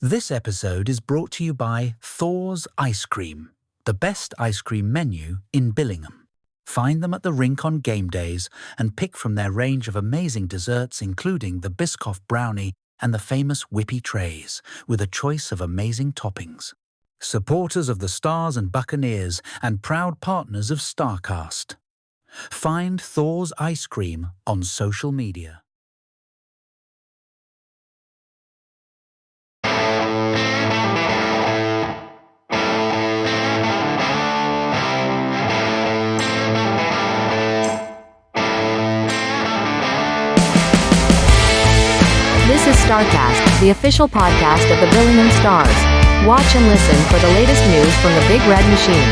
This episode is brought to you by Thor's Ice Cream, the best ice cream menu in Billingham. Find them at the rink on game days and pick from their range of amazing desserts, including the Biscoff brownie and the famous whippy trays, with a choice of amazing toppings. Supporters of the Stars and Buccaneers and proud partners of Starcast. Find Thor's Ice Cream on social media. This is Starcast, the official podcast of the Billingham Stars. Watch and listen for the latest news from the Big Red Machine.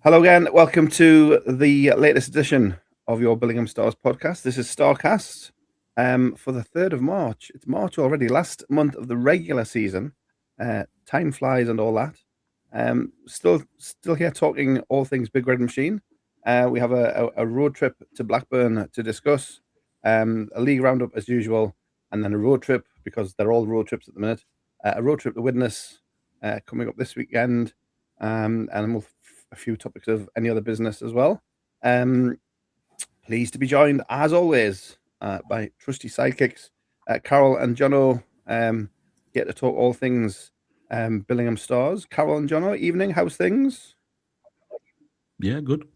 Hello again, welcome to the latest edition of your Billingham Stars podcast. This is Starcast for the 3rd of March. It's March already, last month of the regular season. Time flies and all that. Still here talking all things Big Red Machine. We have a road trip to Blackburn to discuss, a league roundup as usual, and then a road trip, because they're all road trips at the minute. A road trip to Widnes coming up this weekend, and we'll a few topics of any other business as well. Pleased to be joined, as always, by trusty sidekicks, Carol and Jono. Get to talk all things Billingham Stars. Carol and Jono, evening, how's things? Yeah, good.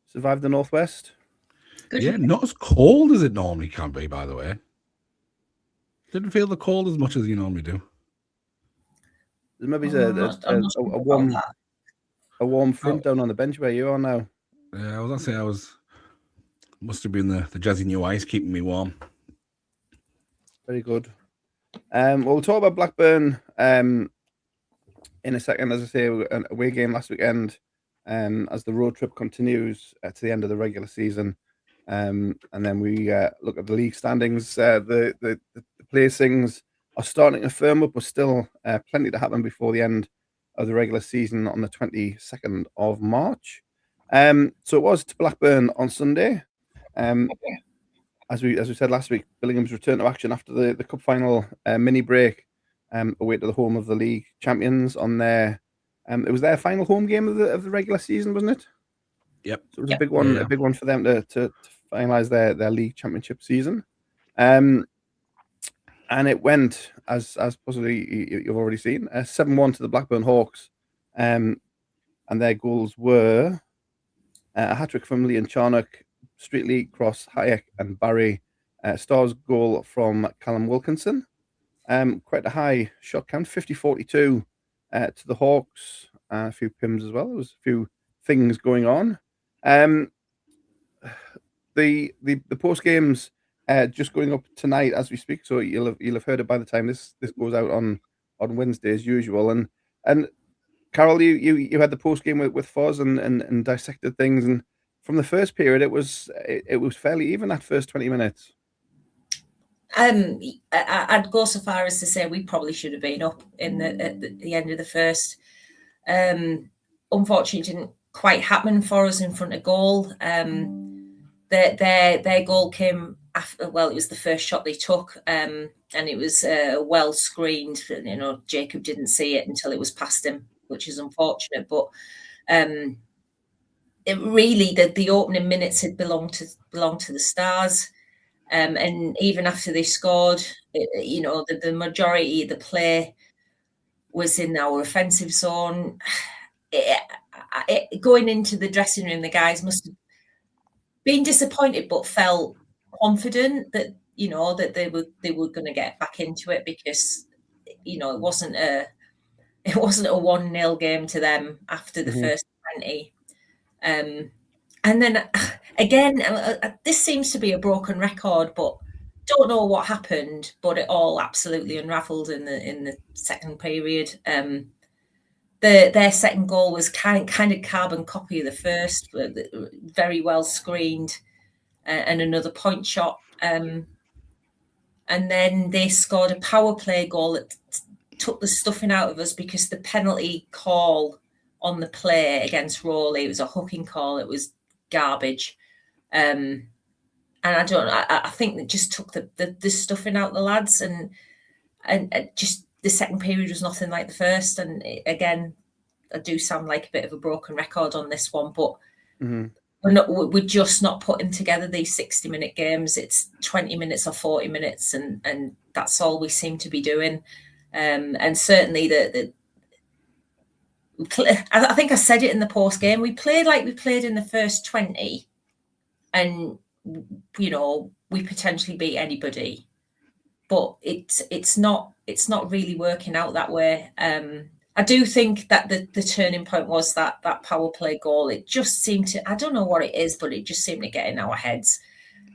Survived the Northwest? Good. Yeah, not as cold as it normally can be, by the way. Didn't feel the cold as much as you normally do. There's maybe a warm front down on the bench where you are now. Yeah, I was gonna say must have been the jazzy new ice keeping me warm. Very good. We'll talk about Blackburn in a second. As I say, an away game last weekend, as the road trip continues to the end of the regular season, and then we look at the league standings. The placings are starting to firm up, but still plenty to happen before the end of the regular season on the 22nd of March. So it was to Blackburn on Sunday. As we said last week, Billingham's return to action after the cup final mini break, away to the home of the league champions on their. It was their final home game of the regular season, wasn't it? Yep. So it was a big one, yeah. A big one for them to finalise their league championship season. And it went, as possibly you've already seen, 7-1 to the Blackburn Hawks. And their goals were a hat-trick from Liam Charnock, Streetley, Cross, Hayek and Barry. Stars goal from Callum Wilkinson. Quite a high shot count, 50-42 to the Hawks. A few pims as well. There was a few things going on. The post games just going up tonight as we speak, so you'll have heard it by the time this goes out on Wednesday as usual. And Carol, you had the post game with Foz and dissected things, and from the first period it was fairly even that first 20 minutes. I'd go so far as to say we probably should have been up at the end of the first. Unfortunately, it didn't quite happen for us in front of goal. Their goal came after. Well, it was the first shot they took, and it was well screened. Jacob didn't see it until it was past him, which is unfortunate. But it really, the opening minutes had belonged to the Stars. And even after they scored, the majority of the play was in our offensive zone. Going into the dressing room, the guys must have been disappointed, but felt confident that they were going to get back into it, because it wasn't a 1-0 game to them after the first 20. And then again, this seems to be a broken record, but don't know what happened. But it all absolutely unravelled in the second period. Their second goal was kind of carbon copy of the first, very well screened, and another point shot. And then they scored a power play goal at took the stuffing out of us because the penalty call on the play against Rowley, it was a hooking call. It was garbage. And I think that just took the stuffing out the lads, and just the second period was nothing like the first. And again, I do sound like a bit of a broken record on this one, but we're just not putting together these 60-minute games. It's 20 minutes or 40 minutes, and that's all we seem to be doing. And certainly I think I said it in the post game. We played like we played in the first 20, and we potentially beat anybody, but it's not really working out that way. I do think that the turning point was that power play goal. It just seemed to, I don't know what it is, but it just seemed to get in our heads.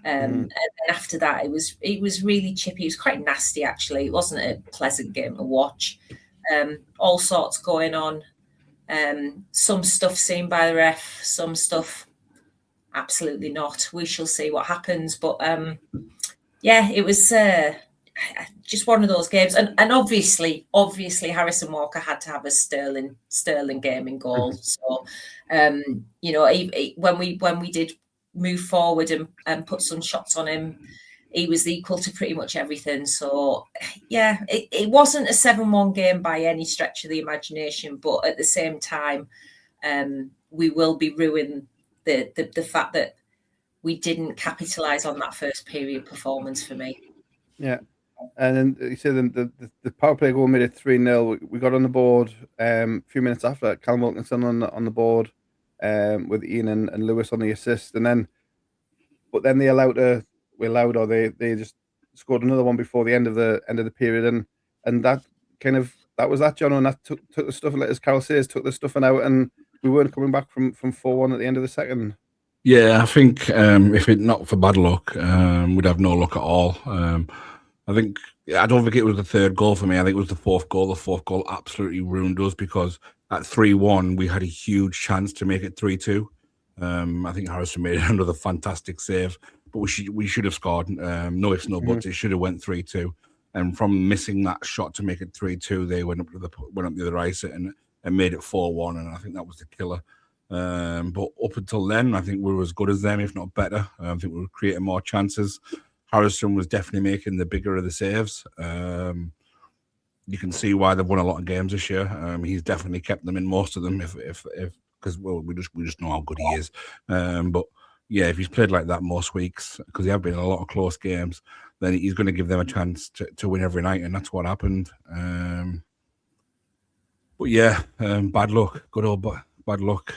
And then after that, it was really chippy. It was quite nasty, actually. It wasn't a pleasant game to watch. All sorts going on. Some stuff seen by the ref, some stuff absolutely not. We shall see what happens. But it was just one of those games. And obviously Harrison Walker had to have a sterling game in goal. So when we did move forward and put some shots on him, he was equal to pretty much everything. So it wasn't a 7-1 game by any stretch of the imagination, but at the same time, we will be ruining the fact that we didn't capitalise on that first period performance for me. Yeah. And then you said the power play goal made it 3-0. We got on the board a few minutes after, Callum Wilkinson on the board with Ian and Lewis on the assist, but then they they just scored another one before the end of the period, and that was that, John, and that took the stuff, as Carol says, took the stuffing out, and we weren't coming back from 4-1 at the end of the second. Yeah, I think if it not for bad luck, we'd have no luck at all. I don't think it was the third goal for me. I think it was the fourth goal. The fourth goal absolutely ruined us, because at 3-1 we had a huge chance to make it 3-2. I think Harrison made another fantastic save, but we should have scored. No ifs, no buts. It should have went 3-2. And from missing that shot to make it 3-2, they went up the other ice and made it 4-1. And I think that was the killer. But up until then, I think we were as good as them, if not better. I think we were creating more chances. Harrison was definitely making the bigger of the saves. You can see why they've won a lot of games this year. He's definitely kept them in most of them, because we just know how good he is. But yeah, if he's played like that most weeks, because he have been in a lot of close games, then he's going to give them a chance to win every night, and that's what happened. But yeah, bad luck, good old bad luck.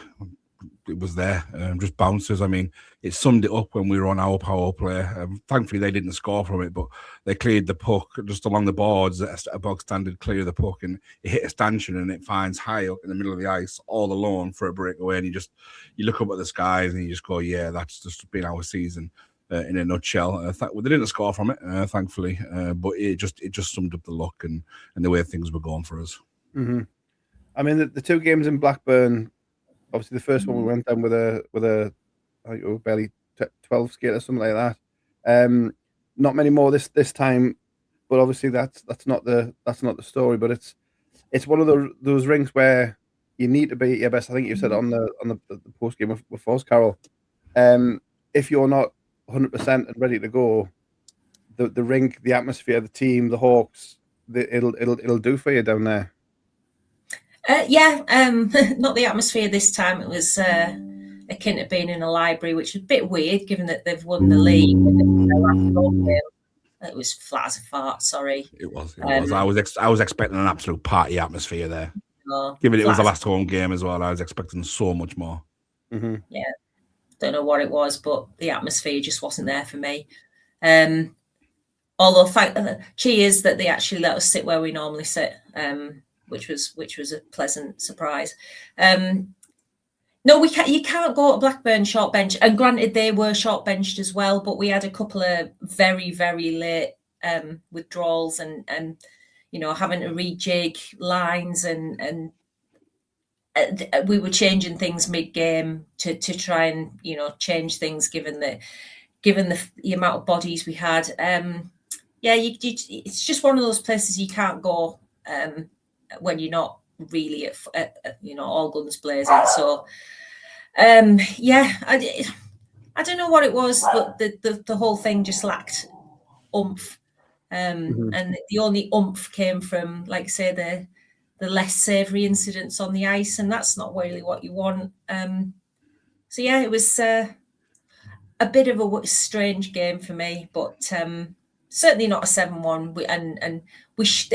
It was there, just bounces. I mean, it summed it up when we were on our power play. Thankfully, they didn't score from it, but they cleared the puck just along the boards at a bog standard clear of the puck, and it hit a stanchion, and it finds high up in the middle of the ice, all alone for a breakaway. And you look up at the skies and you just go, yeah, that's just been our season in a nutshell. They didn't score from it, thankfully, but it just summed up the luck and the way things were going for us. Mm-hmm. I mean, the two games in Blackburn. Obviously, the first one we went down with a I think it was barely 12 skate or something like that. Not many more this time, but obviously that's not the story. But it's one of those rinks where you need to be at your best. I think you said on the post game with Foz, Carol. If you're not 100% and ready to go, the rink, the atmosphere, the team, the Hawks, it'll do for you down there. Not the atmosphere this time. It was akin to being in a library, which is a bit weird given that they've won the league. It was flat as a fart. Sorry. It was. I was expecting an absolute party atmosphere there. Given it was the last home game as well, I was expecting so much more. Mm-hmm. Yeah, don't know what it was, but the atmosphere just wasn't there for me. Although cheers that they actually let us sit where we normally sit. Which was a pleasant surprise. No, you can't go to Blackburn short bench. And granted, they were short benched as well, but we had a couple of very, very late withdrawals and having to rejig lines and we were changing things mid-game to try and change things given the amount of bodies we had. It's just one of those places you can't go when you're not really at all guns blazing. So yeah, I don't know what it was, but the whole thing just lacked oomph. And the only oomph came from, like say, the less savoury incidents on the ice, and that's not really what you want. So yeah, it was a bit of a strange game for me, but certainly not a 7-1.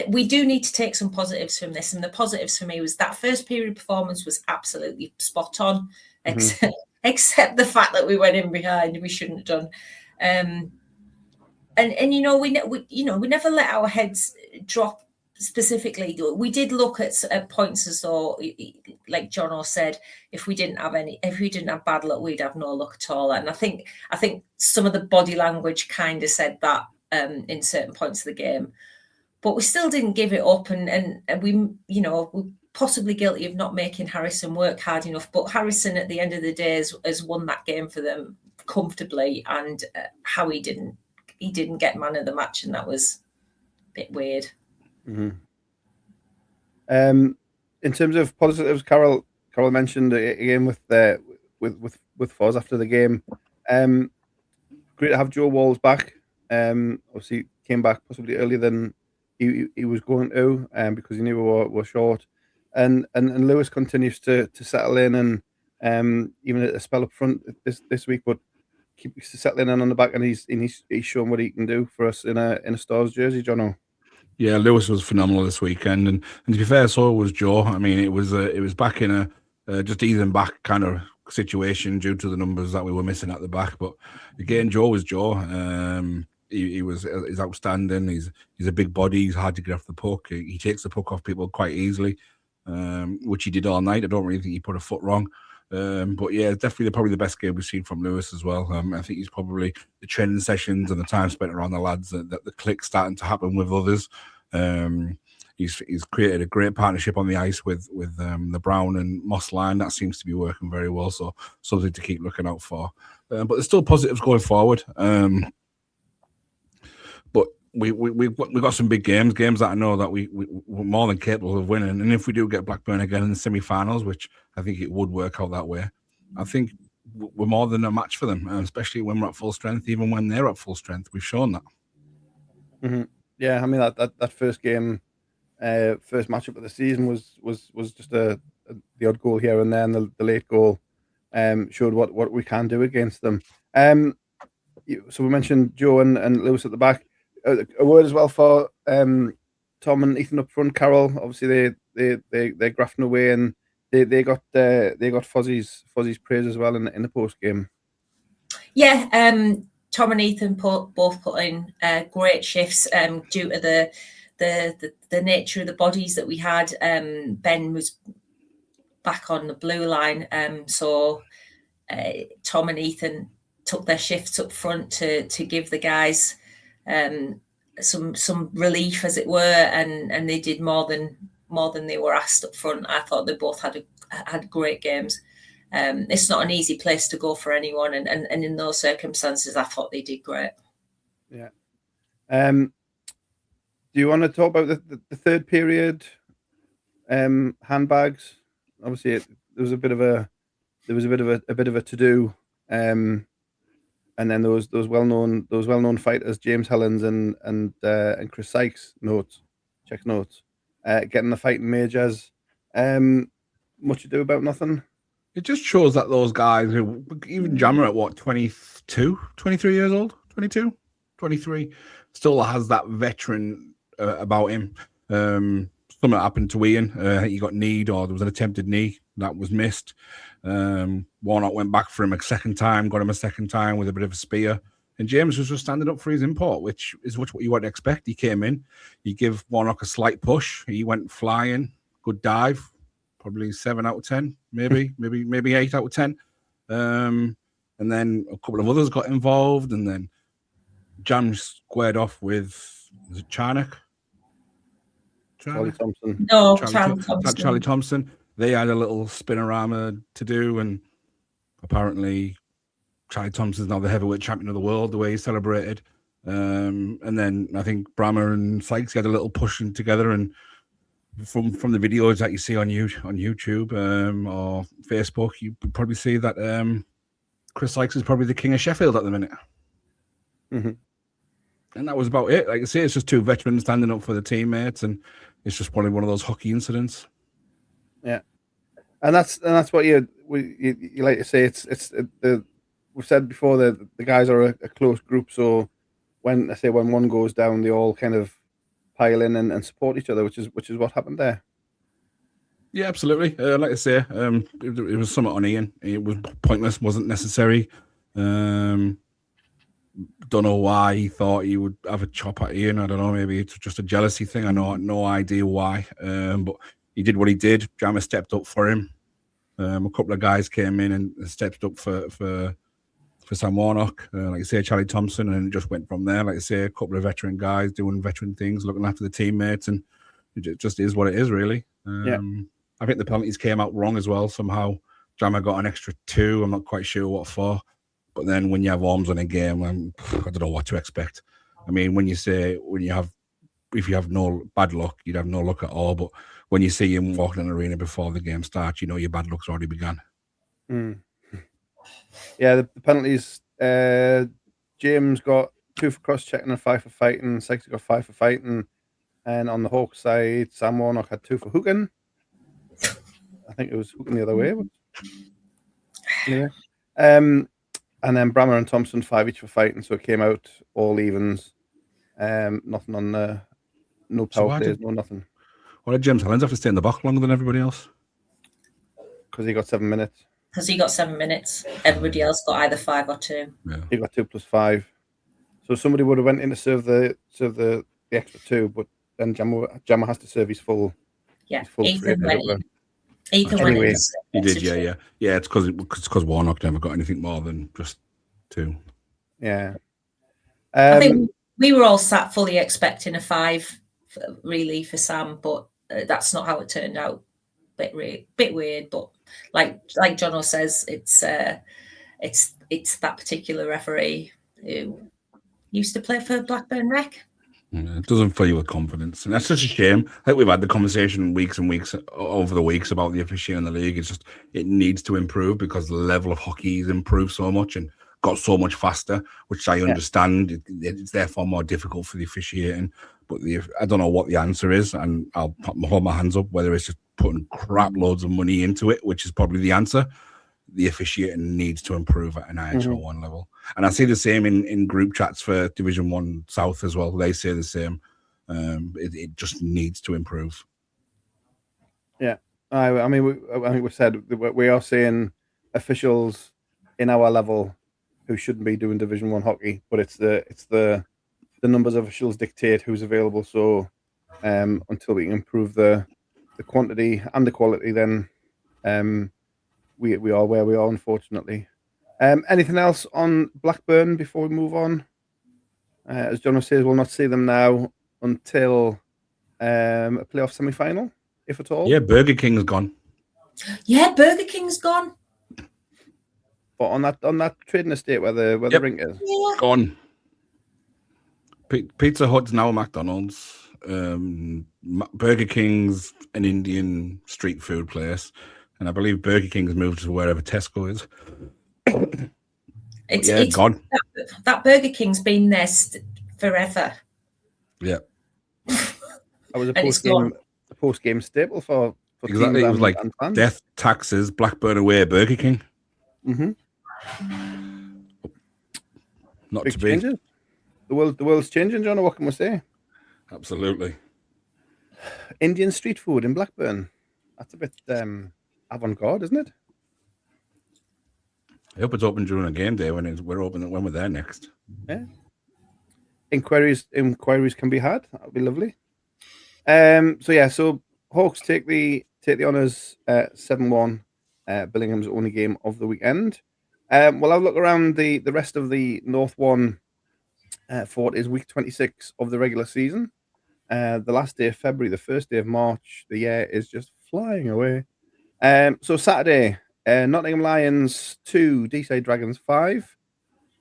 We do need to take some positives from this, and the positives for me was that first period performance was absolutely spot on, except the fact that we went in behind. We shouldn't have done. And we never let our heads drop. Specifically, we did look at points as though, like Jono said, if we didn't have bad luck, we'd have no luck at all. And I think some of the body language kind of said that in certain points of the game, but we still didn't give it up. And we're possibly guilty of not making Harrison work hard enough. But Harrison, at the end of the day, has won that game for them comfortably. And how he didn't get man of the match, and that was a bit weird. In terms of positives, Carol mentioned again with Foz after the game. Great to have Joe Walls back. Obviously came back possibly earlier than he was going to, because he knew we were short. And Lewis continues to settle in, and even a spell up front this week, but keeps settling in on the back, and he's shown what he can do for us in a Stars jersey, Jono. Yeah, Lewis was phenomenal this weekend, and to be fair, so was Joe. I mean, it was back in a just easing back kind of situation due to the numbers that we were missing at the back. But again, Joe was Joe. He's outstanding. He's a big body. He's hard to get off the puck. He takes the puck off people quite easily, which he did all night. I don't really think he put a foot wrong. But yeah, definitely probably the best game we've seen from Lewis as well. I think he's probably the training sessions and the time spent around the lads, that the click starting to happen with others. He's created a great partnership on the ice with the Brown and Moss line. That seems to be working very well. So something to keep looking out for. But there's still positives going forward. But we got some big games that I know that we're more than capable of winning. And if we do get Blackburn again in the semi-finals, which I think it would work out that way, I think we're more than a match for them, especially when we're at full strength. Even when they're at full strength, we've shown that. Mm-hmm. Yeah, I mean that first game, first matchup of the season was just the odd goal here and there, and the late goal showed what we can do against them. So we mentioned Joe and Lewis at the back. A word as well for Tom and Ethan up front. Carol, obviously they're grafting away, and they got Fozzie's praise as well in the post game. Yeah, Tom and Ethan both put in great shifts due to the nature of the bodies that we had. Ben was back on the blue line, so Tom and Ethan took their shifts up front to give the guys some relief, as it were, and they did more than they were asked up front. I thought they both had great games. It's not an easy place to go for anyone, and in those circumstances, I thought they did great. Yeah. Do you want to talk about the third period handbags? Obviously, there was a bit of a to do, and then those well-known fighters, James Helens and Chris Sykes check notes, getting the fighting majors. Much to do about nothing. It just shows that those guys, even Jammer at what, 22, 23 years old, 22, 23, still has that veteran about him. Something happened to Ian. He got kneed, or there was an attempted knee that was missed. Warnock went back for him a second time, got him a second time with a bit of a spear. And James was just standing up for his import, which is what you would expect. He came in, he gave Warnock a slight push. He went flying, good dive, probably 7 out of 10, maybe 8 out of 10. And then a couple of others got involved, and then Jam squared off with, was it Charnock? Charlie Thompson. No, Charlie Thompson. They had a little spinorama to do, and apparently Charlie Thompson's now the heavyweight champion of the world, the way he celebrated. And then I think Brammer and Sykes had a little pushing together, and from the videos that you see on YouTube or Facebook, you probably see that Chris Sykes is probably the king of Sheffield at the minute. Mm-hmm. And that was about it. Like I say, it's just two veterans standing up for the teammates, and it's just probably one of those hockey incidents. Yeah, and that's what you like to say. It's we've said before that the guys are a close group, so when one goes down, they all kind of pile in and support each other, which is what happened there. Yeah, absolutely. Like I say, it was something on Ian. It was pointless, wasn't necessary. Don't know why he thought he would have a chop at Ian. I don't know. Maybe it's just a jealousy thing. I know no idea why. But he did what he did. Jammer stepped up for him. A couple of guys came in and stepped up for Sam Warnock. Like I say, Charlie Thompson, and it just went from there. Like I say, a couple of veteran guys doing veteran things, looking after the teammates, and it just is what it is, really. Yeah. I think the penalties came out wrong as well. Somehow, Jammer got an extra 2. I'm not quite sure what for. But then when you have arms on a game, I don't know what to expect. I mean, if you have no bad luck, you'd have no luck at all. But when you see him walking in the arena before the game starts, you know your bad luck's already begun. Mm. Yeah, the penalties. James got 2 for cross-checking and 5 for fighting. Sykes got 5 for fighting. And on the Hawks side, Sam Warnock had 2 for hooking. I think it was hooking the other way. Anyway. And then Brammer and Thompson 5 each for fighting, so it came out all evens. Nothing on no power plays, no nothing. Why did James Helens have to stay in the box longer than everybody else? Because he got 7 minutes. Because he got 7 minutes. Everybody else got either 5 or 2. Yeah. He got 2 plus 5. So somebody would have went in to serve the extra 2, but then Jammer has to serve his full. Yeah, his full Ethan free, went in. Ethan went Anyway, in. He did, yeah. It's because Warnock never got anything more than just 2. Yeah. I think we were all sat fully expecting a 5 really for Sam, but that's not how it turned out. Bit weird, but like Jono says, it's that particular referee who used to play for Blackburn Rec. Yeah, it doesn't fill you with confidence, and that's such a shame. I think we've had the conversation weeks and weeks over the weeks about the officiating in the league. It's just it needs to improve because the level of hockey has improved so much and got so much faster, which I understand. It's therefore more difficult for the officiating. But I don't know what the answer is, and I'll hold my hands up whether it's just putting crap loads of money into it, which is probably the answer. The officiating needs to improve at an NIHL 1 level. And I see the same in group chats for Division 1 South as well. They say the same. It just needs to improve. Yeah. I mean, I think we said we are saying officials in our level who shouldn't be doing Division 1 hockey, but it's the numbers of officials dictate who's available. So until we can improve the quantity and the quality, then we are where we are, unfortunately. Anything else on Blackburn before we move on? As John says, we'll not see them now until a playoff semi-final, if at all. Yeah, Burger King's gone. Yeah, Burger King's gone. But on that trading estate where the rink is, gone. Pizza Hut's now a McDonald's. Burger King's an Indian street food place, and I believe Burger King's moved to wherever Tesco is. It's gone. That Burger King's been there forever. Yeah, that was a post-game staple for exactly. It was like death, taxes, Blackburn away, Burger King. Mm-hmm. Not Big to changes. be. The world's changing, John. What can we say? Absolutely. Indian street food in Blackburn. That's a bit avant-garde, isn't it? I hope it's open during a game day when we're there next. Yeah. Inquiries can be had. That would be lovely. So Hawks take the honours 7-1. Billingham's only game of the weekend. Well, I'll look around the rest of the North 1 for what is week 26 of the regular season. The last day of February, the first day of March, the year is just flying away. So Saturday, Nottingham Lions 2, Deeside Dragons 5.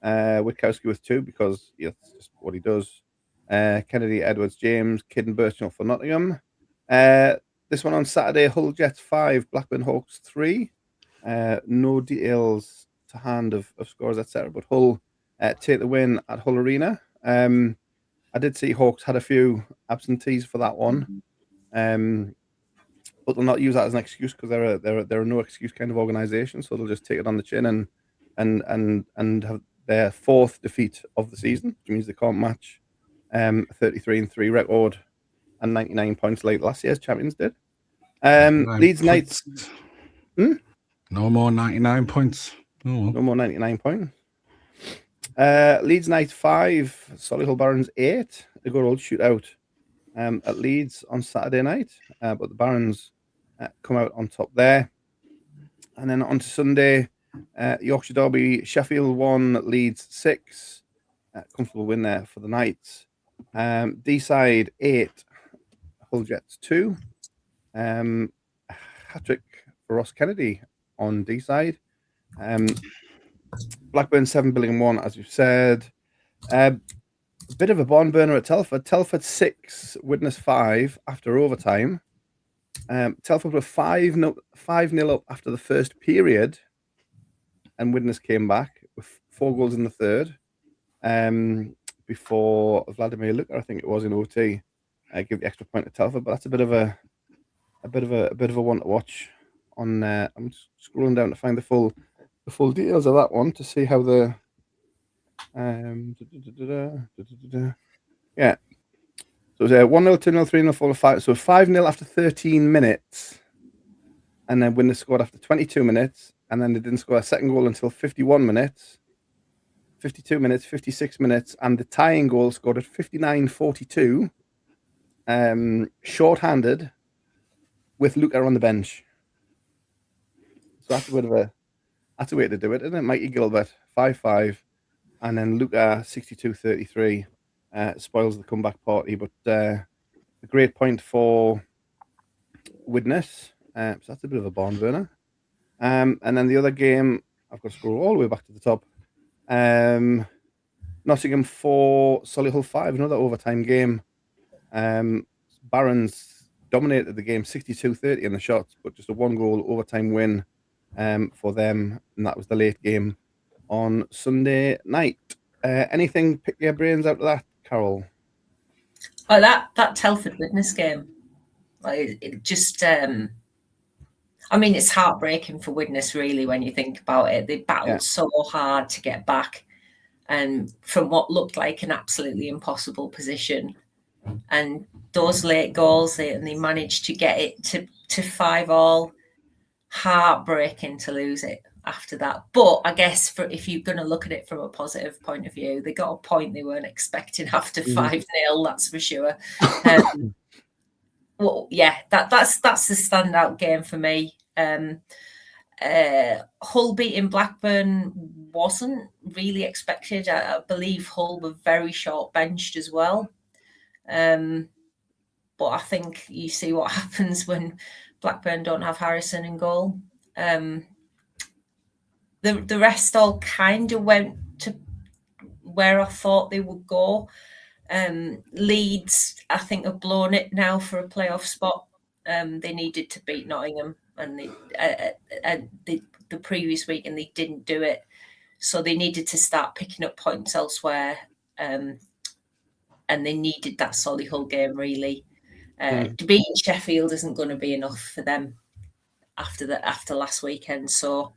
Witkowski with 2 because that's just what he does. Kennedy, Edwards, James, Kidd and Birchnell for Nottingham. This one on Saturday, Hull Jets 5, Blackburn Hawks 3. No details to hand of scores, etc. But Hull take the win at Hull Arena. I did see Hawks had a few absentees for that one, but they'll not use that as an excuse because they're a no excuse kind of organisation. So they'll just take it on the chin and have their fourth defeat of the season, which means they can't match 33-3 record and 99 points like last year's champions did. Leeds Knights. No more 99 points. No more 99 points. Leeds Knights 5, Solihull Barons 8. A good old shootout at Leeds on Saturday night, but the Barons come out on top there. And then on to Sunday, Yorkshire Derby, Sheffield 1, Leeds 6. Comfortable win there for the Knights. D-side 8, Hull Jets 2. Hat-trick for Ross Kennedy on D-side. Blackburn 7, Billingham 1, as we've said. A bit of a barn burner at Telford. Telford 6, Widnes 5 after overtime. Telford were 5-0 up after the first period, and Widnes came back with 4 goals in the third. Before Vladimir Luka, I think it was in OT, give the extra point to Telford. But that's a bit of a one to watch. I'm scrolling down to find the full details of that one to see how the yeah. So it was 1-0, 2-0, 3-0, 4-5. So 5-0 after 13 minutes, and then Widnes scored after 22 minutes, and then they didn't score a second goal until 51 minutes, 52 minutes, 56 minutes, and the tying goal scored at 59-42, short-handed, with Luka on the bench. So that's a way to do it, isn't it? Mikey Gilbert 5-5, and then Luka 62-33 spoils the comeback party. But a great point for Widnes. So that's a bit of a barn burner. And then the other game, I've got to scroll all the way back to the top. Nottingham 4, Solihull 5, another overtime game. Barons dominated the game 62-30 in the shots, but just a 1-goal overtime win for them, and that was the late game on Sunday night. Anything pick your brains out of that, Carol? Oh, that Telford Widnes game, like, it just I mean, it's heartbreaking for Widnes, really, when you think about it. They battled so hard to get back, and from what looked like an absolutely impossible position, and those late goals, and they managed to get it to 5-all. Heartbreaking to lose it after that. But I guess if you're going to look at it from a positive point of view, they got a point they weren't expecting after 5-0. That's for sure. Well, yeah, that's the standout game for me. Hull beating Blackburn wasn't really expected. I believe Hull were very short benched as well. But I think you see what happens when Blackburn don't have Harrison in goal. The rest all kind of went to where I thought they would go. Leeds, I think, have blown it now for a playoff spot. They needed to beat Nottingham, and the previous week, and they didn't do it. So they needed to start picking up points elsewhere, and they needed that Solihull game, really. Beating Sheffield isn't going to be enough for them after last weekend. So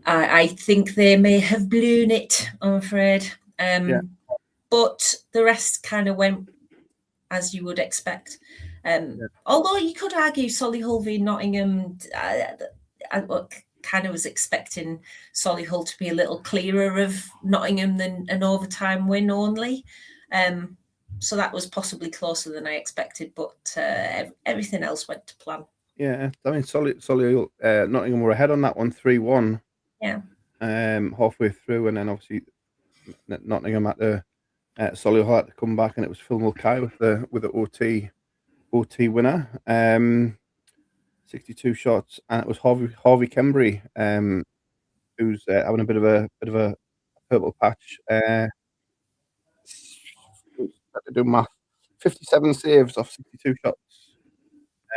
I think they may have blown it, I'm afraid. But the rest kind of went as you would expect. Although you could argue Solihull v Nottingham, I kind of was expecting Solihull to be a little clearer of Nottingham than an overtime win only. So that was possibly closer than I expected, but everything else went to plan. Yeah, I mean, Solihull, Nottingham were ahead on that one, 3-1. Yeah. Halfway through, and then obviously Nottingham had to Solihull had to come back, and it was Phil Mulcahy with the OT winner. 62 shots, and it was Harvey Kembry, who's having a bit of a purple patch. To do math, 57 saves off 62 shots.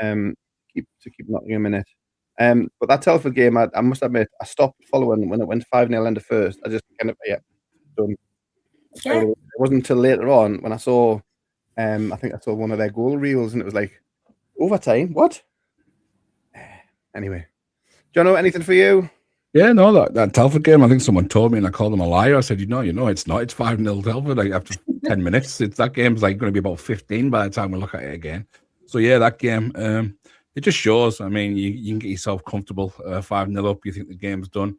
keep Nottingham in it. But that Telford game, I must admit, I stopped following when it went 5-0 end of first. I just kind of done. Yeah. It wasn't until later on when I saw, I think I saw one of their goal reels, and it was like overtime. What? Anyway, Jono, anything for you? Yeah, no, that Telford game, I think someone told me and I called them a liar. I said, it's not. It's 5-0 Telford. Like, after 10 minutes, that game's like going to be about 15 by the time we look at it again. So, yeah, that game, it just shows. I mean, you can get yourself comfortable 5-0 up. You think the game's done.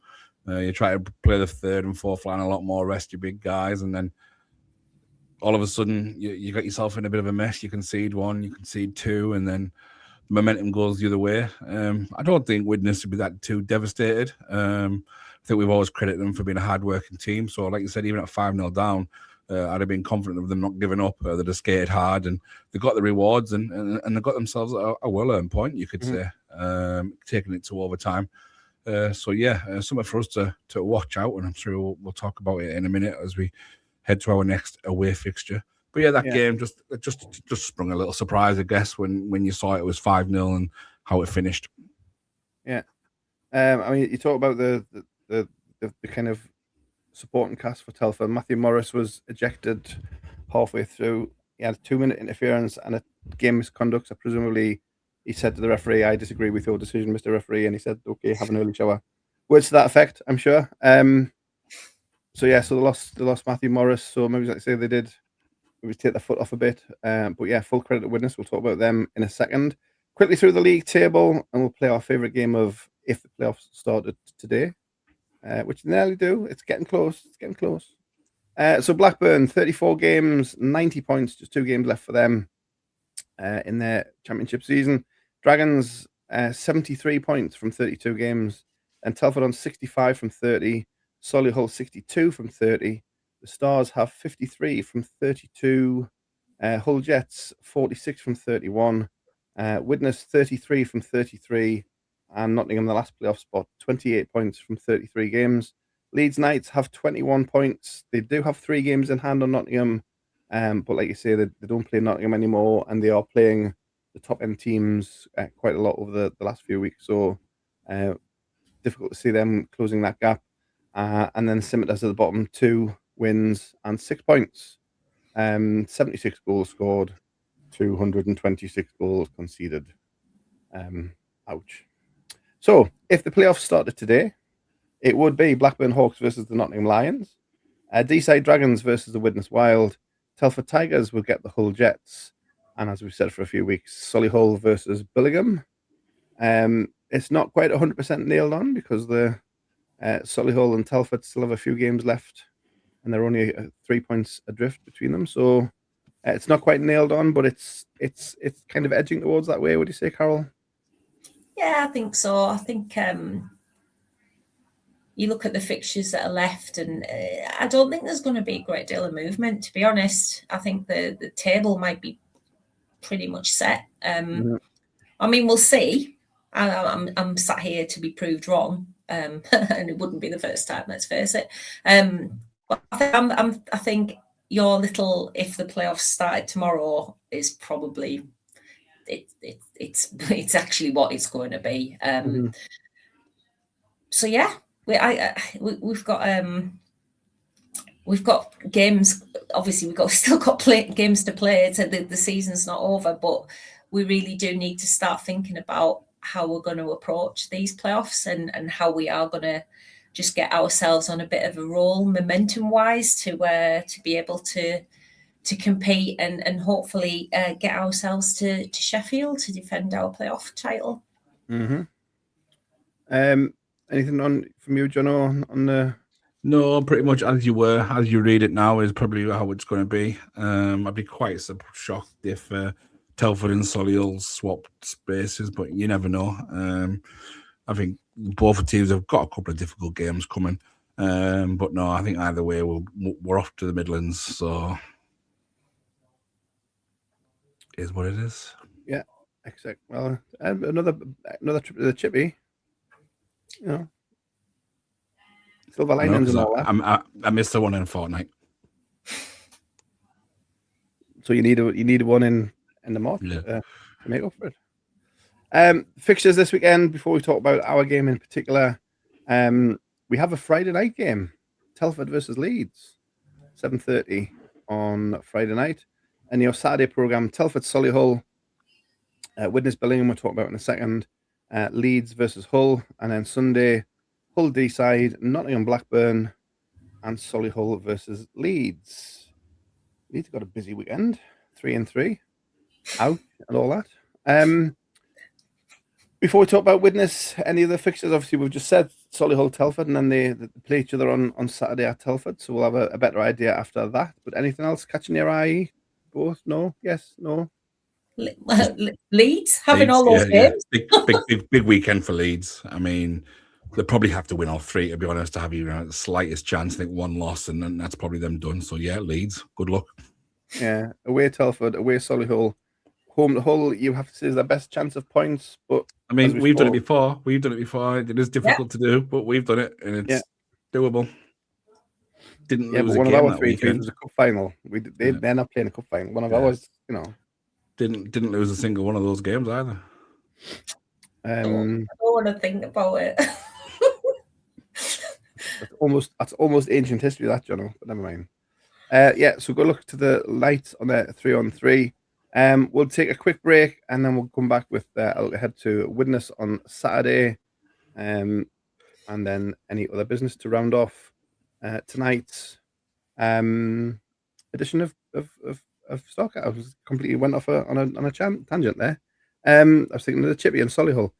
You try to play the third and fourth line a lot more, rest your big guys, and then all of a sudden you got yourself in a bit of a mess. You concede one, you concede two, and then momentum goes the other way. I don't think Widnes would be that too devastated. I think we've always credited them for being a hard-working team. So, like you said, even at 5-0 down, I'd have been confident of them not giving up. They'd have skated hard, and they got the rewards, and they got themselves a well-earned point, you could say, taking it to overtime. So, yeah, something for us to watch out, and I'm sure we'll talk about it in a minute as we head to our next away fixture. But yeah, that game just sprung a little surprise, I guess, when you saw it was 5-0 and how it finished. Yeah, I mean, you talk about the kind of supporting cast for Telford. Matthew Morris was ejected halfway through. He had a 2-minute interference and a game misconduct. So presumably, he said to the referee, "I disagree with your decision, Mr. Referee," and he said, "Okay, have an early shower." Words to that effect, I'm sure. So yeah, so they lost Matthew Morris. So maybe, like I say, they did. We take the foot off a bit, but yeah, full credit to Widnes. We'll talk about them in a second. Quickly through the league table, and we'll play our favourite game of if the playoffs started today, which they nearly do. It's getting close. So Blackburn, 34 games, 90 points, just 2 games left for them in their championship season. Dragons, 73 points from 32 games, and Telford on 65 from 30. Solihull 62 from 30. The Stars have 53 from 32. Hull Jets 46 from 31. Widnes 33 from 33. And Nottingham, the last playoff spot, 28 points from 33 games. Leeds Knights have 21 points. They do have 3 games in hand on Nottingham. But like you say, they don't play Nottingham anymore, and they are playing the top-end teams quite a lot over the last few weeks. So difficult to see them closing that gap. And then Scimitars at the bottom, 2 wins and 6 points. 76 goals scored, 226 goals conceded. Ouch. So, if the playoffs started today, it would be Blackburn Hawks versus the Nottingham Lions, Deeside Dragons versus the Widnes Wild, Telford Tigers would get the Hull Jets, and as we've said for a few weeks, Solihull versus Billingham. It's not quite 100% nailed on because the Solihull and Telford still have a few games left, and they're only 3 points adrift between them. So it's not quite nailed on, but it's kind of edging towards that way. Would you say, Carol? Yeah, I think so. I think you look at the fixtures that are left, and I don't think there's going to be a great deal of movement, to be honest. I think the table might be pretty much set. I mean, we'll see. I'm sat here to be proved wrong, and it wouldn't be the first time, let's face it. But I think your little if the playoffs started tomorrow is probably it's actually what it's going to be. So yeah, we've got games. Obviously, still got games to play. So the season's not over, but we really do need to start thinking about how we're going to approach these playoffs and how we are going to just get ourselves on a bit of a roll, momentum-wise, to be able to compete and hopefully get ourselves to Sheffield to defend our playoff title. Anything from you, John, on the... No, pretty much as you read it now is probably how it's going to be. I'd be quite shocked if Telford and Solihull swapped spaces, but you never know. I think both teams have got a couple of difficult games coming, but no, I think either way we're off to the Midlands, so it is what it is. Yeah, exactly. Well, another trip to the Chippy. You know, silver linings and all that. I missed the one in a fortnight. So you need one in the March to make up for it. Fixtures this weekend, before we talk about our game in particular, we have a Friday night game, Telford versus Leeds, 7:30 on Friday night. And your Saturday programme, Telford Solihull, Widnes Billingham, we'll talk about in a second, Leeds versus Hull, and then Sunday, Hull D-side, Nottingham Blackburn, and Solihull versus Leeds. Leeds got a busy weekend, 3-3, out and all that. Before we talk about Widnes, any of the fixtures, obviously we've just said Solihull, Telford, and then they play each other on Saturday at Telford, so we'll have a better idea after that. But anything else catching your eye? Both? No? Yes? No? Leeds having all those games. Big weekend for Leeds. I mean, they probably have to win all three, to be honest, to have the slightest chance. I think one loss, and then that's probably them done. So yeah, Leeds, good luck. Yeah, away Telford, away Solihull, home to Hull. You have to say is the best chance of points, but I mean, we've done it before. It is difficult to do, but we've done it, and it's doable. Didn't lose but one again of our that 3 weekend. was a cup final. They're not playing a cup final. One of ours, Didn't lose a single one of those games either. I don't want to think about it. That's almost ancient history, that, Jono, but never mind. So go look to the lights on the 3-on-3. We'll take a quick break and then we'll come back with a look ahead to Widnes on Saturday, and then any other business to round off tonight's edition of Starcast. I was completely went off on a tangent there. I was thinking of the Chippy and Solihull.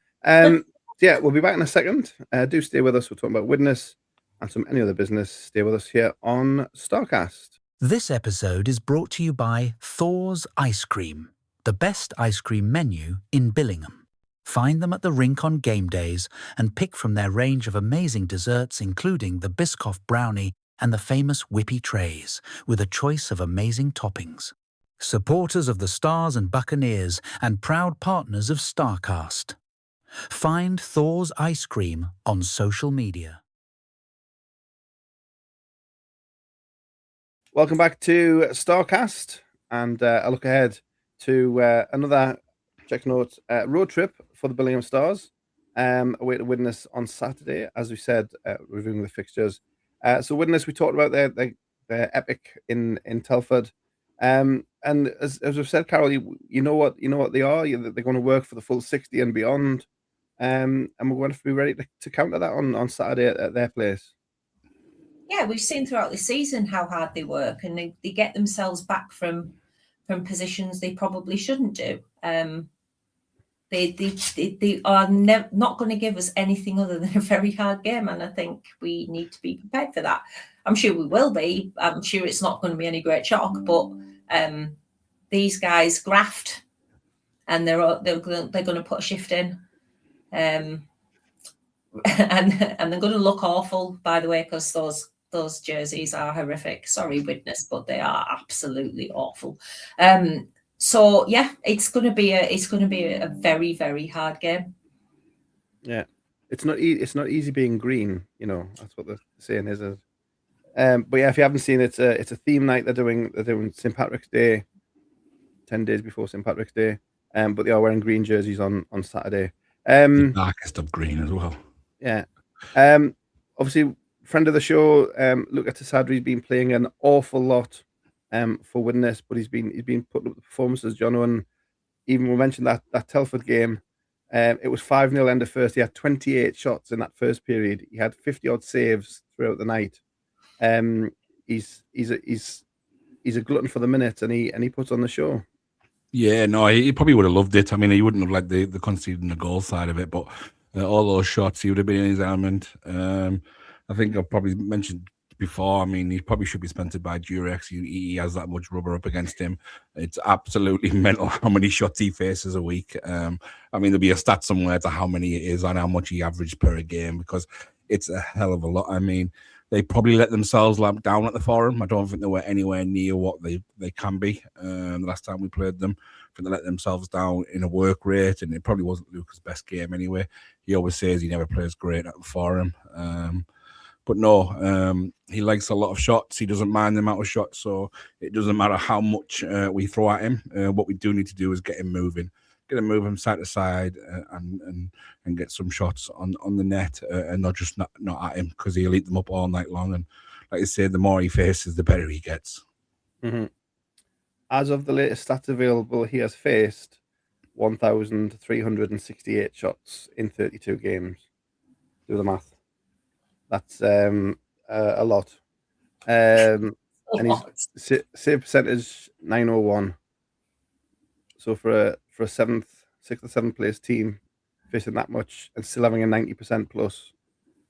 We'll be back in a second. Do stay with us. We're talking about Widnes and any other business. Stay with us here on Starcast. This episode is brought to you by Thor's Ice Cream, the best ice cream menu in Billingham. Find them at the rink on game days and pick from their range of amazing desserts, including the Biscoff brownie and the famous whippy trays, with a choice of amazing toppings. Supporters of the Stars and Buccaneers and proud partners of Starcast. Find Thor's Ice Cream on social media. Welcome back to Starcast, and a look ahead to another check note road trip for the Billingham Stars. Away to Widnes on Saturday, as we said, reviewing the fixtures. So Widnes, we talked about their epic in Telford, and as we've said, Carol, you know what they are. They're going to work for the full 60 and beyond, and we're going to be ready to counter that on Saturday at their place. Yeah, we've seen throughout the season how hard they work, and they get themselves back from positions they probably shouldn't do. They are not going to give us anything other than a very hard game, and I think we need to be prepared for that. I'm sure we will be. I'm sure it's not going to be any great shock, but these guys graft, and they're going to put a shift in, and they're going to look awful, by the way, because those jerseys are horrific. Sorry, Widnes, but they are absolutely awful. So yeah, it's going to be a very, very hard game. Yeah, it's not easy being green. That's what the saying is. But yeah, if you haven't seen it, it's a theme night. They're doing St. Patrick's Day, 10 days before St. Patrick's Day. But they are wearing green jerseys on Saturday. The darkest of green as well. Yeah. Obviously, friend of the show, Luca Tasadri's been playing an awful lot for Widnes, but he's been putting up the performances, John. And even we mentioned that Telford game. It was 5-0 end of first. He had 28 shots in that first period. He had 50-odd saves throughout the night. He's a glutton for the minutes, and he puts on the show. Yeah, no, he probably would have loved it. I mean, he wouldn't have liked the conceding the goal side of it, but all those shots, he would have been in his element. I think I've probably mentioned before. I mean, he probably should be sponsored by Durex. He has that much rubber up against him. It's absolutely mental how many shots he faces a week. I mean, there'll be a stat somewhere to how many it is and how much he averaged per game, because it's a hell of a lot. I mean, they probably let themselves lamp down at the Forum. I don't think they were anywhere near what they can be. The last time we played them, I think they let themselves down in a work rate, and it probably wasn't Luca's best game anyway. He always says he never plays great at the Forum. But no, he likes a lot of shots. He doesn't mind the amount of shots, so it doesn't matter how much we throw at him. What we do need to do is get him moving, get him moving side to side and get some shots on the net and not just not at him, because he'll eat them up all night long. And like you said, the more he faces, the better he gets. Mm-hmm. As of the latest stats available, he has faced 1,368 shots in 32 games. Do the math. That's a lot. And his save percentage 901. So for a sixth or seventh place team facing that much and still having a 90% plus,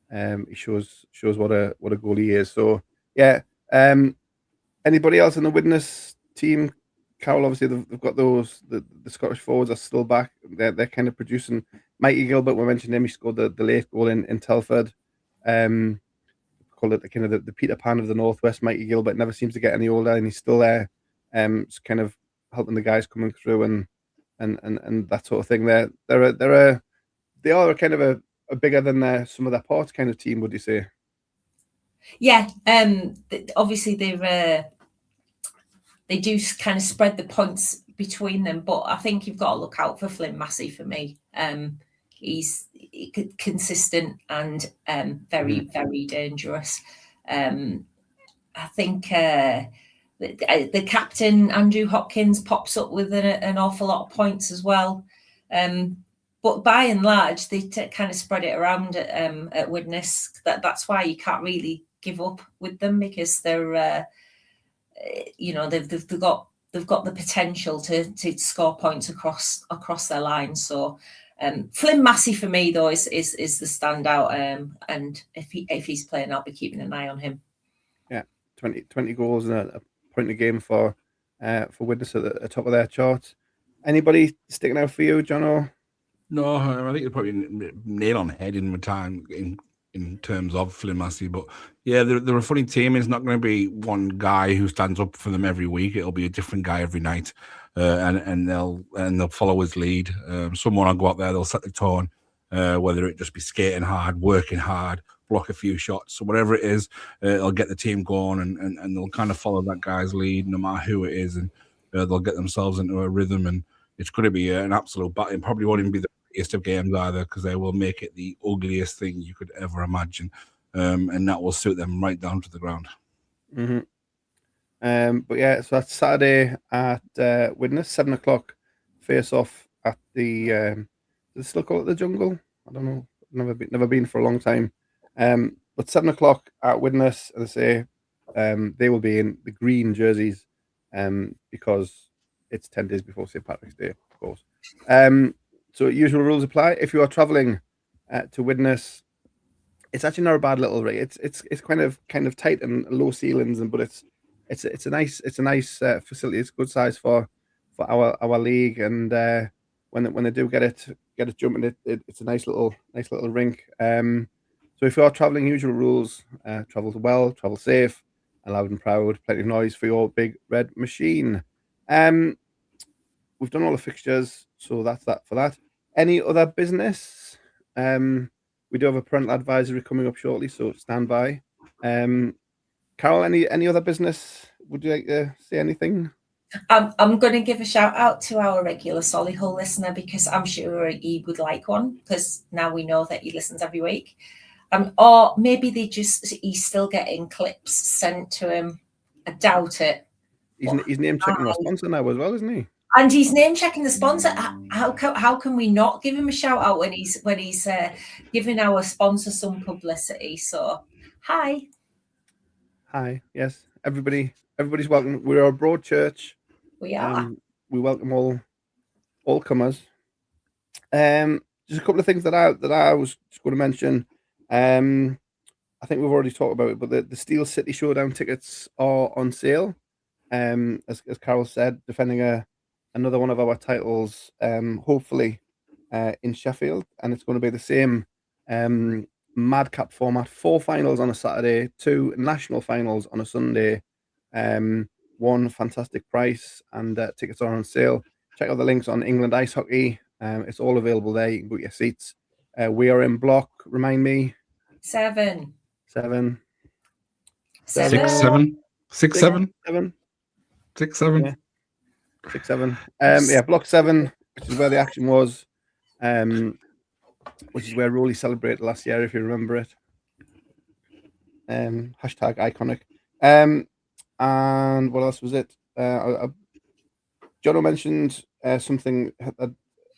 he shows what a goalie is. So yeah. Anybody else in the Widnes team? Carol, obviously they've got those. The Scottish forwards are still back. They're kind of producing. Mikey Gilbert, we mentioned him. He scored the late goal in Telford. Call it the kind of the Peter Pan of the Northwest. Mikey Gilbert never seems to get any older, and he's still there. Just kind of helping the guys coming through and that sort of thing. They are kind of a bigger than some of their parts kind of team. Would you say? Yeah. Obviously they do kind of spread the points between them, but I think you've got to look out for Flynn Massey for me. He's consistent and very, very dangerous. I think the captain, Andrew Hopkins, pops up with an awful lot of points as well. But by and large, they kind of spread it around at Widnes. That's why you can't really give up with them, because they're, they've got the potential to score points across their line. So Flynn Massey for me though is the standout, and if he's playing, I'll be keeping an eye on him. Yeah, 20 goals and a point a game for Widnes at the top of their charts. Anybody sticking out for you, John? No, I think it's probably nail on the head in time in terms of Flynn Massey. But yeah, they're a funny team. It's not going to be one guy who stands up for them every week. It'll be a different guy every night, and they'll follow his lead. Someone will go out there, they'll set the tone, whether it just be skating hard, working hard, block a few shots, or whatever it is. It'll get the team going, and they'll kind of follow that guy's lead, no matter who it is, and they'll get themselves into a rhythm. And it's going to be an absolute battle. It probably won't even be the prettiest of games either, because they will make it the ugliest thing you could ever imagine, and that will suit them right down to the ground. Mm-hmm. But yeah, so that's Saturday at Widnes, 7 o'clock. Face off at the. Does it still call it the Jungle? I don't know. Never been for a long time. But 7 o'clock at Widnes, as I say, they will be in the green jerseys, because it's 10 days before St. Patrick's Day, of course. So usual rules apply. If you are traveling to Widnes, it's actually not a bad little rate. It's kind of tight and low ceilings, but it's a nice facility. It's good size for our league, and when they do get it jumping, it's a nice little rink. So if you are traveling, usual rules: travel well, travel safe, loud and proud, plenty of noise for your big red machine. We've done all the fixtures, so that's that for that. Any other business? We do have a parental advisory coming up shortly, so stand by. Carol, any other business? Would you like to say anything? I'm going to give a shout out to our regular Solihull listener, because I'm sure he would like one, because now we know that he listens every week. Or maybe he's still getting clips sent to him. I doubt it. He's name checking our sponsor now as well, isn't he? And he's name checking the sponsor. How can we not give him a shout out when he's giving our sponsor some publicity? So hi. Yes, everybody's welcome. We're a broad church. We are. We welcome all comers. Just a couple of things that I was just going to mention. I think we've already talked about it, but the Steel City Showdown tickets are on sale. As Carol said, defending another one of our titles, hopefully in Sheffield, and it's going to be the same madcap format: 4 finals on a Saturday, 2 national finals on a Sunday, 1 fantastic price, and tickets are on sale. Check out the links on England Ice Hockey. It's all available there. You can book your seats. We are in block, remind me, 7. 7. 6, 7. 6, 7. 7. 6, 7. Yeah. 6, 7. Yeah, block 7. which is where the action was, which is where Rowley celebrated last year, if you remember it. Hashtag iconic. And what else was it? Jono mentioned something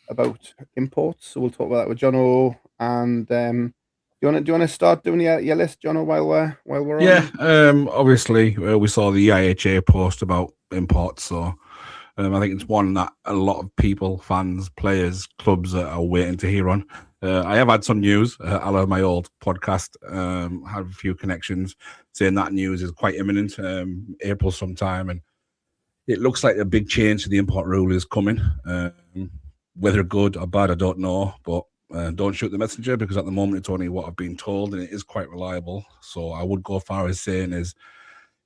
about imports, so we'll talk about that with Jono. And do you want to start doing your list, Jono, while we're on? Obviously, we saw the IHA post about imports, so I think it's one that a lot of people, fans, players, clubs are waiting to hear on. I have had some news. I love my old podcast. Had a few connections saying that news is quite imminent, April sometime, and it looks like a big change to the import rule is coming. Whether good or bad, I don't know, but don't shoot the messenger, because at the moment it's only what I've been told, and it is quite reliable. So I would go far as saying is,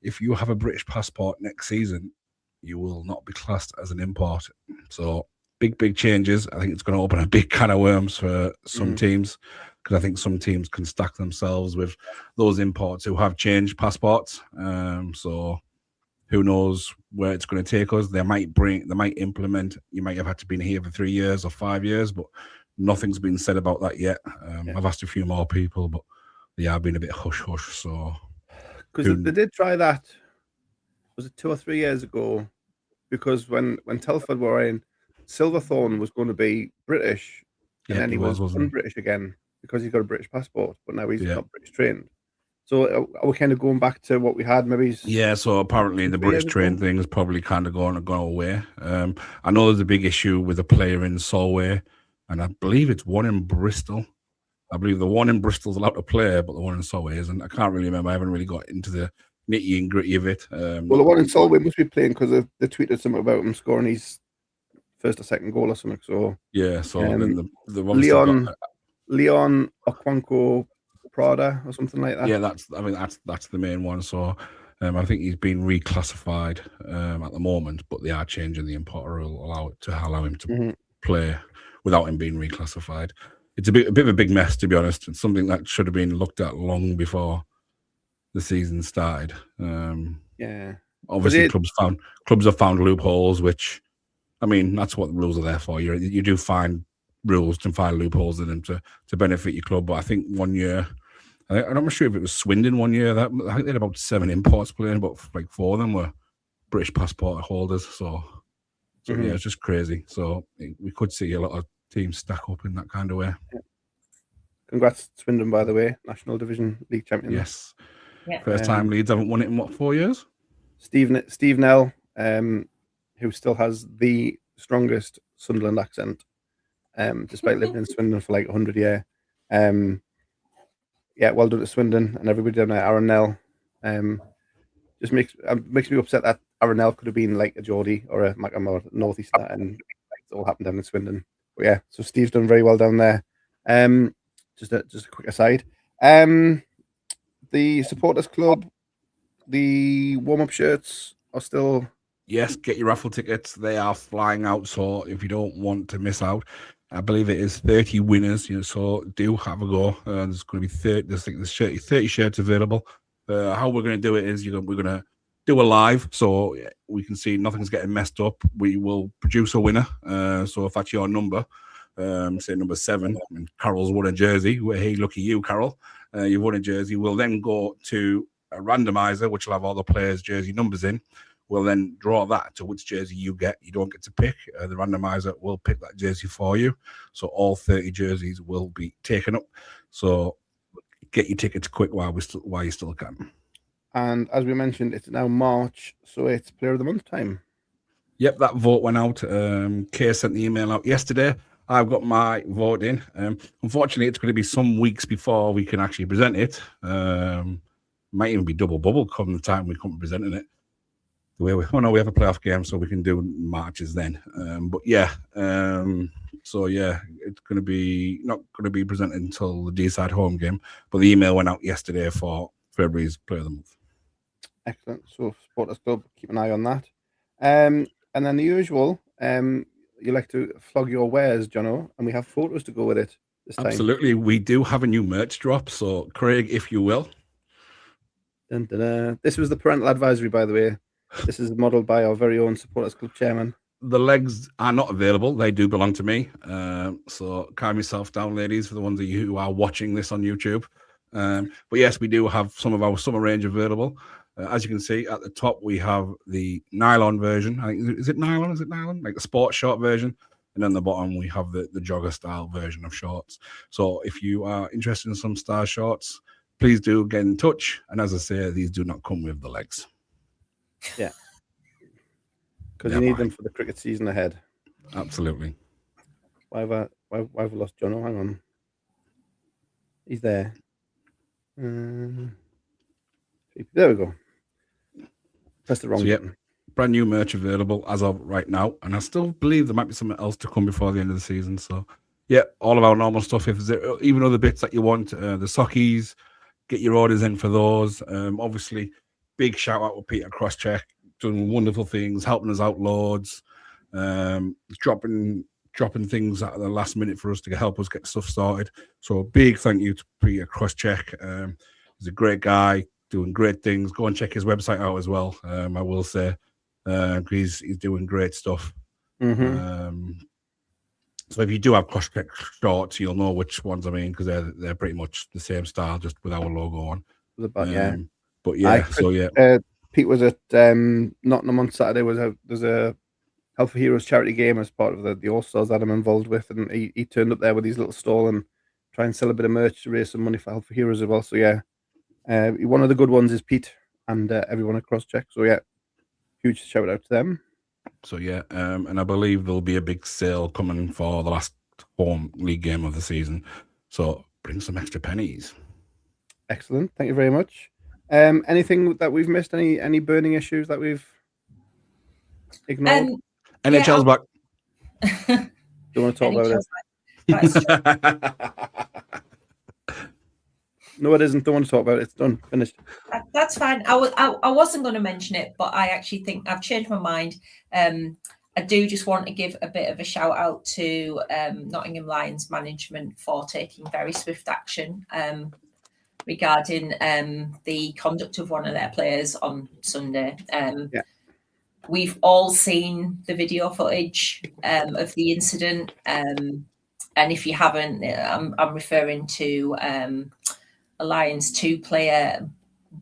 if you have a British passport next season, you will not be classed as an import. So big changes. I think it's going to open a big can of worms for some teams, because I think some teams can stack themselves with those imports who have changed passports. So who knows where it's going to take us? They might implement. You might have had to be here for 3 years or 5 years, but nothing's been said about that yet. I've asked a few more people, but they are being a bit hush. So because they did try that. Was it 2 or 3 years ago? Because when Telford were in, Silverthorne was going to be British, and then he was un-British again because he's got a British passport, but now he's not British trained. So are we kind of going back to what we had maybe? So apparently the British train thing is probably kind of gone away. I know there's a big issue with a player in Solway, and I believe it's one in Bristol. I believe the one in Bristol's allowed to play, but the one in Solway isn't. I can't really remember. I haven't really got into the nitty and gritty of it. Well, the one in Solway must be playing because they tweeted something about him scoring his first or second goal or something. So then the Leon Okwanko Prada or something like that. Yeah, that's the main one. So I think he's been reclassified at the moment, but they are changing the import rule allow him to play without him being reclassified. It's a bit of a big mess, to be honest. It's something that should have been looked at long before the season started. Obviously, clubs have found loopholes, which, I mean, that's what the rules are there for. You do find rules to find loopholes in them to benefit your club. But I think 1 year, I'm not sure if it was Swindon 1 year. I think they had about 7 imports playing, but like 4 of them were British passport holders. So yeah, it's just crazy. So we could see a lot of teams stack up in that kind of way. Congrats, Swindon, by the way, National Division League champions. Yes. First time Leeds haven't won it in what, 4 years? Steve Nell, who still has the strongest Sunderland accent, despite living in Swindon for like 100 years. Well done to Swindon and everybody down there. Aaron Nell, just makes me upset that Aaron Nell could have been like a Geordie or a Macam or Northeaster, and it all happened down in Swindon. But yeah, so Steve's done very well down there. Just a quick aside. The supporters club, the warm-up shirts are still. Yes, get your raffle tickets. They are flying out. So if you don't want to miss out, I believe it is 30 winners. So do have a go. There's going to be 30 shirts available. How we're going to do it is we're going to do a live, so we can see nothing's getting messed up. We will produce a winner. So if that's your number, say number 7, and Carol's won a jersey. Hey, lucky you, Carol. You've won a jersey. We'll then go to a randomizer, which will have all the players' jersey numbers in. We'll then draw that to which jersey you get. You don't get to pick. The randomizer will pick that jersey for you. So all 30 jerseys will be taken up. So get your tickets quick while you still can. And as we mentioned, it's now March, so it's Player of the Month time. Yep, that vote went out. Kay sent the email out yesterday. I've got my vote in. Unfortunately, it's going to be some weeks before we can actually present it. Might even be double bubble come the time we come presenting it. We have a playoff game, so we can do Marches then. So it's going to be not going to be presented until the D-side home game. But the email went out yesterday for February's Player of the Month. Excellent. So Supporters Club, keep an eye on that. And then the usual, you like to flog your wares, Jono, and we have photos to go with it this time. Absolutely. We do have a new merch drop. So Craig, if you will. Dun, dun, dun. This was the parental advisory, by the way. This is modelled by our very own Supporters Club chairman. the legs are not available. They do belong to me. So calm yourself down, ladies, for the ones of you who are watching this on YouTube. But yes, we do have some of our summer range available. As you can see at the top, we have the nylon version. I think, is it nylon? Like the sports short version. And then the bottom, we have the jogger style version of shorts. So if you are interested in some Star shorts, please do get in touch. And as I say, these do not come with the legs. Yeah. Because you need them for the cricket season ahead. Absolutely. Why have I lost John? Oh, hang on. He's there. There we go. Press the wrong button. Brand new merch available as of right now. And I still believe there might be something else to come before the end of the season. So, yeah, all of our normal stuff. If there's even other bits that you want, the sockies, get your orders in for those. Obviously, big shout out to Peter Crosscheck, doing wonderful things, helping us out loads, dropping things at the last minute for us to help us get stuff started. So big thank you to Peter Crosscheck. He's a great guy, doing great things. Go and check his website out as well. I will say he's doing great stuff. Mm-hmm. So if you do have Crosscheck shorts, you'll know which ones I mean, because they're pretty much the same style, just with our logo on. But yeah. Pete was at Nottingham on Saturday. There's a Health for Heroes charity game as part of the All Stars that I'm involved with, and he turned up there with his little stall and try and sell a bit of merch to raise some money for Health for Heroes as well. So yeah, one of the good ones is Pete and everyone at Crosscheck. So yeah, huge shout out to them. So yeah, and I believe there'll be a big sale coming for the last home league game of the season. So bring some extra pennies. Excellent, thank you very much. Anything that we've missed? Any burning issues that we've ignored? NHL's back. Do you want to talk about it? No, it isn't. Don't want to talk about it. It's done. Finished. That's fine. I wasn't going to mention it, but I actually think I've changed my mind. I do just want to give a bit of a shout out to Nottingham Lions management for taking very swift action regarding the conduct of one of their players on Sunday. We've all seen the video footage of the incident, and if you haven't, I'm referring to a Lions 2 player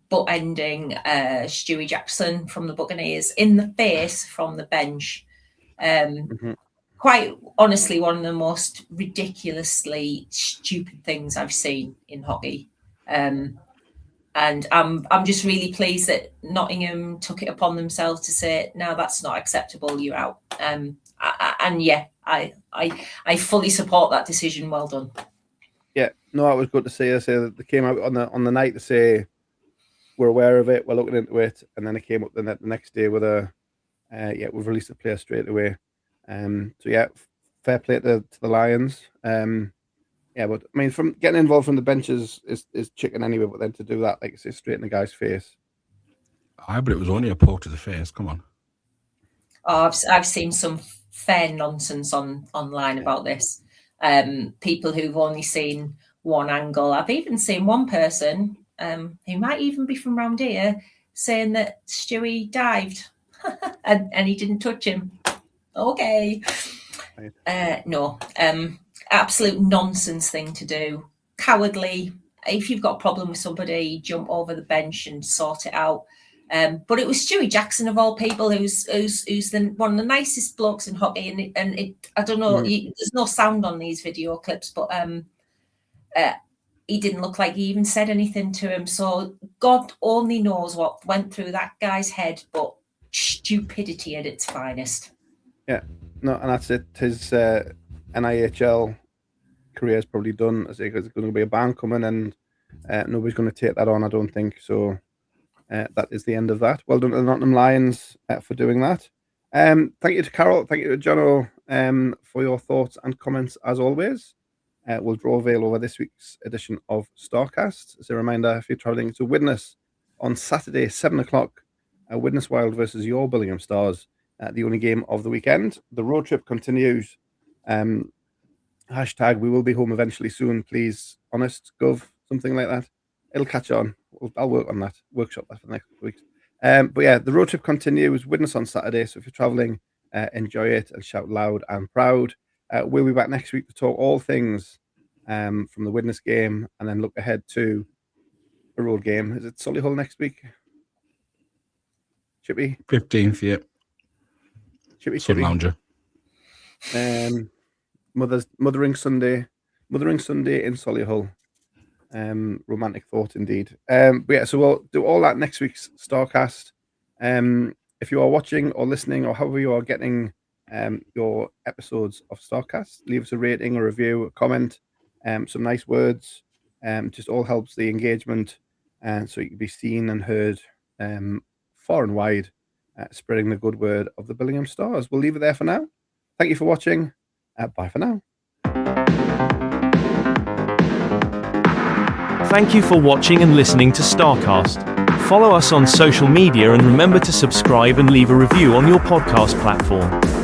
butt-ending Stewie Jackson from the Buccaneers in the face from the bench. Quite honestly, one of the most ridiculously stupid things I've seen in hockey. And I'm just really pleased that Nottingham took it upon themselves to say, no, that's not acceptable, you're out. I fully support that decision. Well done. Yeah, no, it was good to see. I say that they came out on the night to say we're aware of it, we're looking into it, and then it came up the next day with we've released the player straight away. So yeah, fair play to the Lions. Yeah, but I mean, from getting involved from the benches is chicken anyway. But then to do that, like I say, straight in the guy's face. But it was only a poke to the face. Come on. Oh, I've seen some fair nonsense online about this. People who've only seen one angle. I've even seen one person who might even be from round here saying that Stewie dived and he didn't touch him. Okay. No. Absolute nonsense thing to do. Cowardly. If you've got a problem with somebody, jump over the bench and sort it out. But it was Stewie Jackson of all people, who's one of the nicest blokes in hockey, and I don't know. There's no sound on these video clips, but he didn't look like he even said anything to him. So God only knows what went through that guy's head, but stupidity at its finest. Yeah, no, and that's it. His NIHL career is probably done. I say there's going to be a ban coming, and nobody's going to take that on, I don't think. So that is the end of that. Well done to the Nottingham Lions for doing that. Thank you to Carol. Thank you to Jono for your thoughts and comments as always. We'll draw a veil over this week's edition of Starcast. As a reminder, if you're travelling to Widnes on Saturday, 7 o'clock, Widnes Wild versus your Billingham Stars, the only game of the weekend. The road trip continues. Hashtag we will be home eventually soon, please. Honest, Gov, something like that. It'll catch on. I'll work on that, workshop that for the next couple of weeks. But yeah, the road trip continues. Widnes on Saturday. So if you're travelling, enjoy it and shout loud and proud. We'll be back next week to talk all things from the Widnes game and then look ahead to a road game. Is it Solihull next week? Chippy? 15th, yeah. Chippy. Lounger. Mothering Sunday in Solihull. Romantic thought indeed. But yeah, so we'll do all that next week's Starcast. If you are watching or listening or however you are getting your episodes of Starcast, leave us a rating, a review, a comment, some nice words. Just all helps the engagement, and so you can be seen and heard far and wide, spreading the good word of the Billingham Stars. We'll leave it there for now. Thank you for watching. Bye for now. Thank you for watching and listening to Starcast. Follow us on social media and remember to subscribe and leave a review on your podcast platform.